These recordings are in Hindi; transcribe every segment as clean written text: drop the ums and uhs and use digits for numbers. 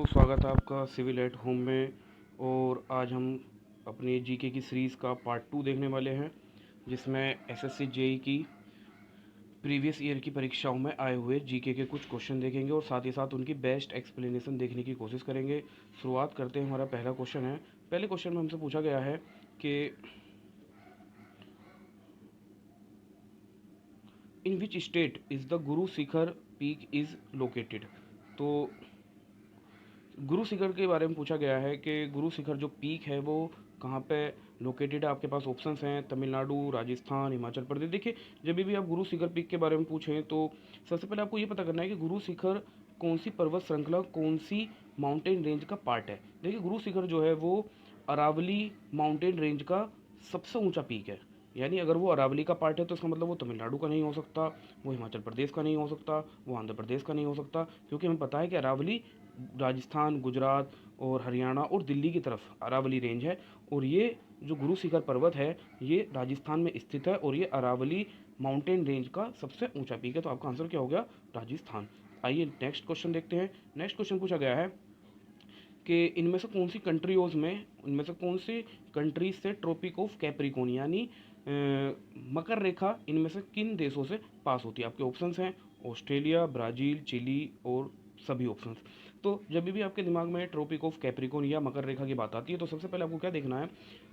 स्वागत है आपका सिविल एट होम में। और आज हम अपनी जीके की सीरीज़ का पार्ट 2 देखने वाले हैं, जिसमें एसएससी जेई की प्रीवियस ईयर की परीक्षाओं में आए हुए जीके के कुछ क्वेश्चन देखेंगे और साथ ही साथ उनकी बेस्ट एक्सप्लेनेशन देखने की कोशिश करेंगे। शुरुआत करते हैं। हमारा पहला क्वेश्चन है। पहले क्वेश्चन में हमसे पूछा गया है कि इन which state is the Guru Shikhar peak is located. तो गुरु शिखर के बारे में पूछा गया है कि गुरु शिखर जो पीक है वो कहाँ पे लोकेटेड है। आपके पास ऑप्शंस हैं तमिलनाडु, राजस्थान, हिमाचल प्रदेश। देखिए, जब भी आप गुरु शिखर पीक के बारे में पूछें तो सबसे पहले आपको ये पता करना है कि गुरु शिखर कौन सी पर्वत श्रृंखला, कौन सी माउंटेन रेंज का पार्ट है। देखिए, गुरु शिखर जो है वो अरावली माउंटेन रेंज का सबसे ऊंचा पीक है। यानी अगर वो अरावली का पार्ट है तो इसका मतलब वो तमिलनाडु का नहीं हो सकता, वो हिमाचल प्रदेश का नहीं हो सकता, वो आंध्र प्रदेश का नहीं हो सकता, क्योंकि हमें पता है कि अरावली राजस्थान, गुजरात और हरियाणा और दिल्ली की तरफ अरावली रेंज है। और ये जो गुरु शिखर पर्वत है ये राजस्थान में स्थित है और ये अरावली माउंटेन रेंज का सबसे ऊंचा पीक है। तो आपका आंसर क्या हो गया? राजस्थान। आइए नेक्स्ट क्वेश्चन देखते हैं। नेक्स्ट क्वेश्चन पूछा गया है कि इनमें से कौन सी कंट्रीज में, इनमें से कौन सी कंट्रीज से ट्रॉपिक ऑफ कैप्रिकॉर्न यानी मकर रेखा इनमें से किन देशों से पास होती है। आपके ऑप्शंस हैं ऑस्ट्रेलिया, ब्राज़ील, चिली और सभी ऑप्शंस। तो जब भी आपके दिमाग में ट्रॉपिक ऑफ कैप्रिकॉर्न या मकर रेखा की बात आती है तो सबसे पहले आपको क्या देखना है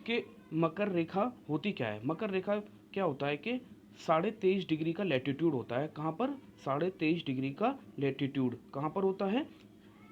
कि मकर रेखा होती क्या है। मकर रेखा क्या होता है कि 23.5 डिग्री का लैटिट्यूड होता है। कहाँ पर? 23.5 डिग्री का लैटिट्यूड कहाँ पर होता है?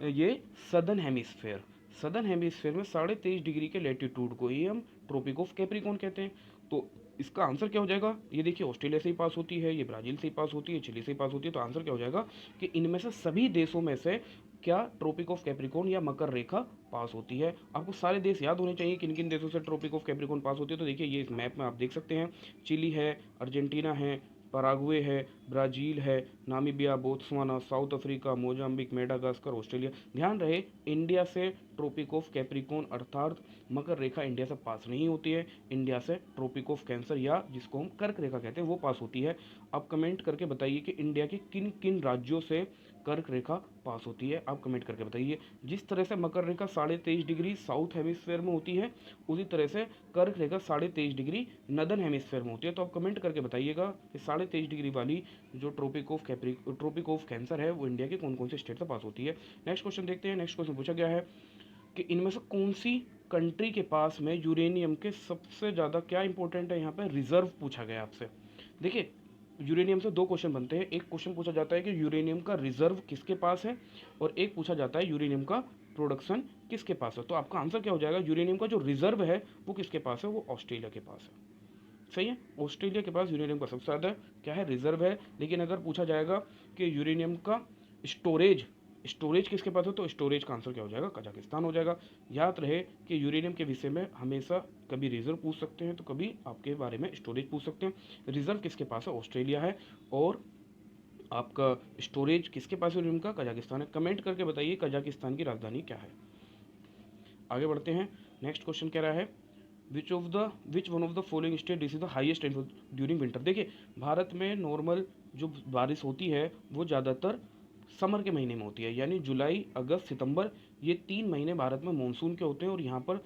ये सदर्न हेमिस्फेयर, सदर्न हेमिस्फेयर में 23.5 डिग्री के लैटिट्यूड को ही हम ट्रॉपिक ऑफ कैप्रिकॉर्न कहते हैं। तो इसका आंसर क्या हो जाएगा? ये देखिए, ऑस्ट्रेलिया से ही पास होती है, ये ब्राज़ील से ही पास होती है, चिली से ही पास होती है। तो आंसर क्या हो जाएगा कि इनमें से सभी देशों में से क्या ट्रॉपिक ऑफ कैप्रिकॉर्न या मकर रेखा पास होती है। आपको सारे देश याद होने चाहिए किन किन देशों से ट्रॉपिक ऑफ कैप्रिकॉर्न पास होती है। तो देखिए, ये इस मैप में आप देख सकते हैं। चिली है, अर्जेंटीना है, पराग्वे है, ब्राज़ील है, Namibia, Botswana, south Africa, Mozambique, Madagascar, Australia. ध्यान रहे, इंडिया से ट्रॉपिक ऑफ कैप्रिकॉर्न अर्थात मकर रेखा इंडिया से पास नहीं होती है। इंडिया से ट्रॉपिक ऑफ कैंसर या जिसको हम कर्क रेखा कहते हैं वो पास होती है। आप कमेंट करके बताइए कि इंडिया के किन किन राज्यों से कर्क रेखा पास होती है। आप कमेंट करके बताइए। जिस तरह से मकर रेखा 23.5 डिग्री साउथ हेमिस्फेयर में होती है, उसी तरह से कर्क रेखा 23.5 डिग्री नदर्न हेमिस्फेयर में होती है। तो आप कमेंट करके बताइएगा कि 23.5 डिग्री वाली जो ट्रॉपिक ऑफ कैंसर है वो इंडिया के कौन कौन से स्टेट से पास होती है। नेक्स्ट क्वेश्चन देखते हैं। नेक्स्ट क्वेश्चन पूछा गया है कि इनमें से कौन सी कंट्री के पास में यूरेनियम के सबसे ज़्यादा, क्या इंपॉर्टेंट है यहाँ पे, रिजर्व पूछा गया आपसे। देखिए, यूरेनियम से दो क्वेश्चन बनते हैं। एक क्वेश्चन पूछा जाता है कि यूरेनियम का रिजर्व किसके पास है, और एक पूछा जाता है यूरेनियम का प्रोडक्शन किसके पास है। तो आपका आंसर क्या हो जाएगा? यूरेनियम का जो रिजर्व है वो किसके पास है? वो ऑस्ट्रेलिया के पास है। सही है, ऑस्ट्रेलिया के पास यूरेनियम का सबसे ज़्यादा क्या है, रिजर्व है। लेकिन अगर पूछा जाएगा कि यूरेनियम का स्टोरेज स्टोरेज किसके पास है, तो स्टोरेज का आंसर क्या हो जाएगा? कजाकिस्तान हो जाएगा। याद रहे कि यूरेनियम के विषय में हमेशा कभी रिजर्व पूछ सकते हैं तो कभी आपके बारे में स्टोरेज पूछ सकते हैं। रिजर्व किसके पास है? ऑस्ट्रेलिया है। और आपका स्टोरेज किसके पास है यूरेनियम का? कजाकिस्तान है। कमेंट करके बताइए कजाकिस्तान की राजधानी क्या है। आगे बढ़ते हैं। नेक्स्ट क्वेश्चन कह रहा है which one of the following state receive the highest rainfall during winter. देखिए, भारत में नॉर्मल जो बारिश होती है वो ज़्यादातर समर के महीने में होती है, यानी जुलाई, अगस्त, सितंबर, ये 3 महीने भारत में मानसून के होते हैं। और यहाँ पर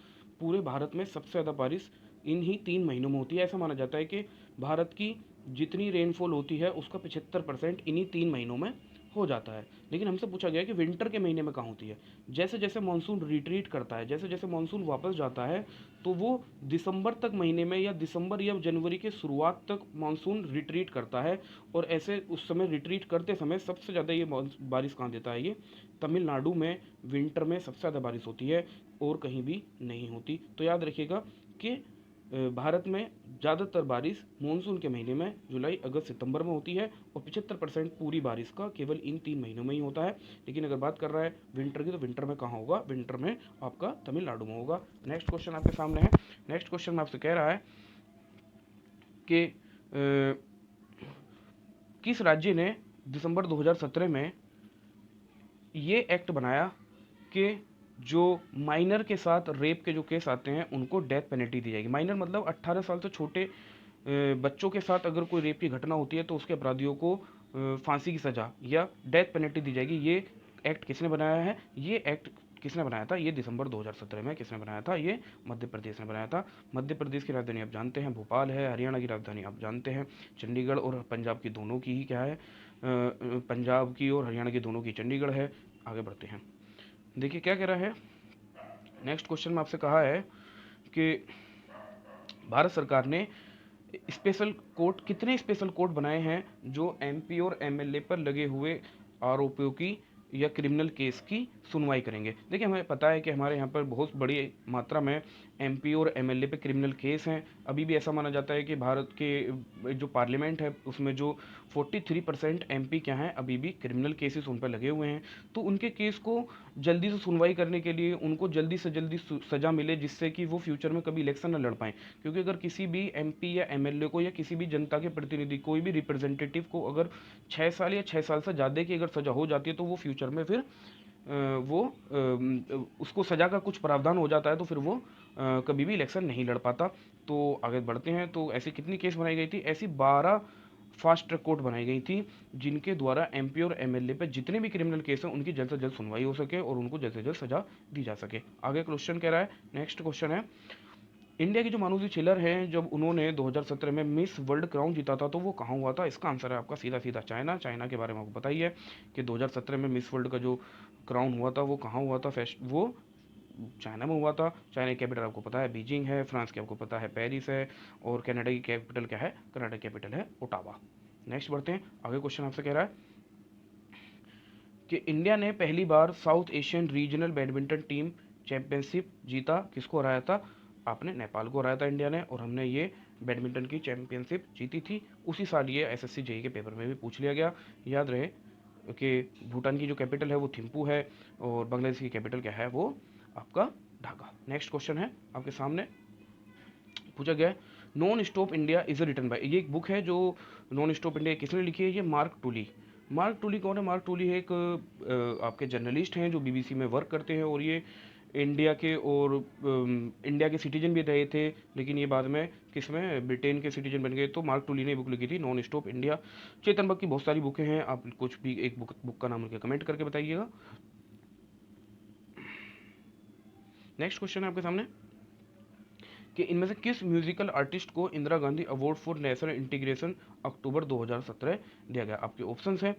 पूरे भारत में सबसे ज़्यादा बारिश इन ही 3 महीनों में होती है। ऐसा माना जाता है कि भारत की जितनी रेनफॉल होती है उसका 75% इन्हीं 3 महीनों में हो जाता है। लेकिन हमसे पूछा गया कि विंटर के महीने में कहाँ होती है। जैसे जैसे मानसून रिट्रीट करता है, जैसे जैसे मानसून वापस जाता है, तो वो दिसंबर तक महीने में या दिसंबर या जनवरी के शुरुआत तक मानसून रिट्रीट करता है। और ऐसे उस समय रिट्रीट करते समय सबसे ज़्यादा ये बारिश कहाँ देता है? ये तमिलनाडु में विंटर में सबसे ज़्यादा बारिश होती है और कहीं भी नहीं होती। तो याद रखिएगा कि भारत में ज़्यादातर बारिश मानसून के महीने में जुलाई, अगस्त, सितंबर में होती है। और 75% पूरी बारिश का केवल इन 3 महीनों में ही होता है। लेकिन अगर बात कर रहा है विंटर की, तो विंटर में कहाँ होगा? विंटर में आपका तमिलनाडु में होगा। नेक्स्ट क्वेश्चन आपके सामने है। नेक्स्ट क्वेश्चन में आपसे कह रहा है कि किस राज्य ने दिसंबर 2017 में ये एक्ट बनाया कि जो माइनर के साथ रेप के जो केस आते हैं उनको डेथ पेनल्टी दी जाएगी। माइनर मतलब 18 साल से छोटे बच्चों के साथ अगर कोई रेप की घटना होती है तो उसके अपराधियों को फांसी की सज़ा या डेथ पेनल्टी दी जाएगी। ये एक्ट किसने बनाया है? ये एक्ट किसने बनाया था? ये दिसंबर 2017 में किसने बनाया था? ये मध्य प्रदेश ने बनाया था। मध्य प्रदेश की राजधानी आप जानते हैं भोपाल है, हरियाणा की राजधानी आप जानते हैं चंडीगढ़, और पंजाब की दोनों की ही क्या है, पंजाब की और हरियाणा की दोनों की चंडीगढ़ है। आगे बढ़ते हैं, देखिए क्या कह रहा है। नेक्स्ट क्वेश्चन में आपसे कहा है कि भारत सरकार ने स्पेशल कोर्ट, कितने स्पेशल कोर्ट बनाए हैं जो एमपी और एमएलए पर लगे हुए आरोपों की या क्रिमिनल केस की सुनवाई करेंगे। देखिए हमें पता है कि हमारे यहाँ पर बहुत बड़ी मात्रा में एमपी और एमएलए पे क्रिमिनल केस हैं। अभी भी ऐसा माना जाता है कि भारत के जो पार्लियामेंट है उसमें जो 43% एमपी क्या हैं, अभी भी क्रिमिनल केसेस उन पर लगे हुए हैं। तो उनके केस को जल्दी से सुनवाई करने के लिए उनको जल्दी से जल्दी सज़ा मिले, जिससे कि वो फ्यूचर में कभी इलेक्शन न लड़ पाएँ। क्योंकि अगर किसी भी एमपी या एमएलए को या किसी भी जनता के प्रतिनिधि, कोई भी रिप्रेजेंटेटिव को अगर 6 साल या 6 साल से ज़्यादा की अगर सज़ा हो जाती है तो वो फ्यूचर में फिर वो उसको सज़ा का कुछ प्रावधान हो जाता है, तो फिर वो कभी भी इलेक्शन नहीं लड़ पाता। तो आगे बढ़ते हैं, तो ऐसी कितनी केस बनाई गई थी? ऐसी 12 फास्ट ट्रैक कोर्ट बनाई गई थी जिनके द्वारा एमपी और एमएलए पे जितने भी क्रिमिनल केस हैं उनकी जल्द से जल्द सुनवाई हो सके और उनको जल्द से जल्द सजा दी जा सके। आगे क्वेश्चन कह रहा है, नेक्स्ट क्वेश्चन है, इंडिया की जो मानुषी छिलर हैं जब उन्होंने 2017 में मिस वर्ल्ड क्राउन जीता था तो वो कहाँ हुआ था? इसका आंसर है आपका सीधा सीधा चाइना। चाइना के बारे में आपको पता ही है कि 2017 में मिस वर्ल्ड का जो क्राउन हुआ था वो कहाँ हुआ था? फेस्ट वो चाइना में हुआ था। चाइना की कैपिटल आपको पता है बीजिंग है, फ्रांस की आपको पता है पेरिस है, और कनाडा की कैपिटल क्या है? कनाडा की कैपिटल है ओटावा। नेक्स्ट बढ़ते हैं, आगे क्वेश्चन आपसे कह रहा है कि इंडिया ने पहली बार South Asian regional badminton team championship जीता, किसको हराया था? आपने नेपाल को हराया था इंडिया ने, और हमने ये बैडमिंटन की चैंपियनशिप जीती थी। उसी साल ये एसएससी जेई के पेपर में भी पूछ लिया गया। याद रहे कि भूटान की जो कैपिटल है वो थिम्पू है, और बांग्लादेश की कैपिटल क्या है? वो आपका ढाका। नेक्स्ट क्वेश्चन है आपके सामने, पूछा गया है non stop India is written by, ये एक बुक है जो नॉन स्टॉप इंडिया किसने लिखी है? ये मार्क टूली। मार्क टूली कौन है? मार्क टूली एक आपके जर्नलिस्ट हैं जो बीबीसी में वर्क करते हैं, और ये इंडिया के और इंडिया के सिटीजन भी रहे थे, लेकिन ये बाद में किस में ब्रिटेन के सिटीजन बन गए। तो मार्क टूली ने बुक लिखी थी non stop India. Chetan Bhagat की बहुत सारी बुकें हैं, आप कुछ भी एक बुक का नाम लिख कमेंट करके बताइएगा। नेक्स्ट क्वेश्चन है आपके सामने कि इनमें से किस म्यूजिकल आर्टिस्ट को Indira Gandhi award for national integration October 2017 दिया गया? आपके ऑप्शंस हैं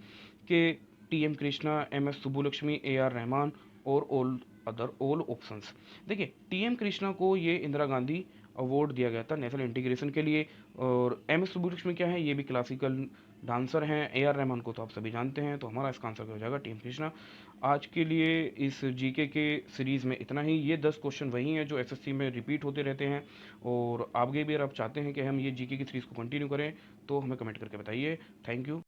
कि TM Krishna, M S Subbulakshmi, A R Rahman, और ऑल ऑप्शंस। देखिए टीएम कृष्णा को ये इंदिरा गांधी अवार्ड दिया गया था नेशनल इंटीग्रेशन के लिए, और एम एस सुब्बुलक्ष्मी क्या है? ये भी क्लासिकल डांसर हैं। ए आर रहमान को तो आप सभी जानते हैं, तो हमारा इसका आंसर हो जाएगा टीएम कृष्णा। आज के लिए इस जीके के सीरीज़ में इतना ही। ये 10 क्वेश्चन वही हैं जो एसएससी में रिपीट होते रहते हैं, और आगे भी अगर आप चाहते हैं कि हम ये जीके की सीरीज़ को कंटिन्यू करें तो हमें कमेंट करके बताइए। Thank you.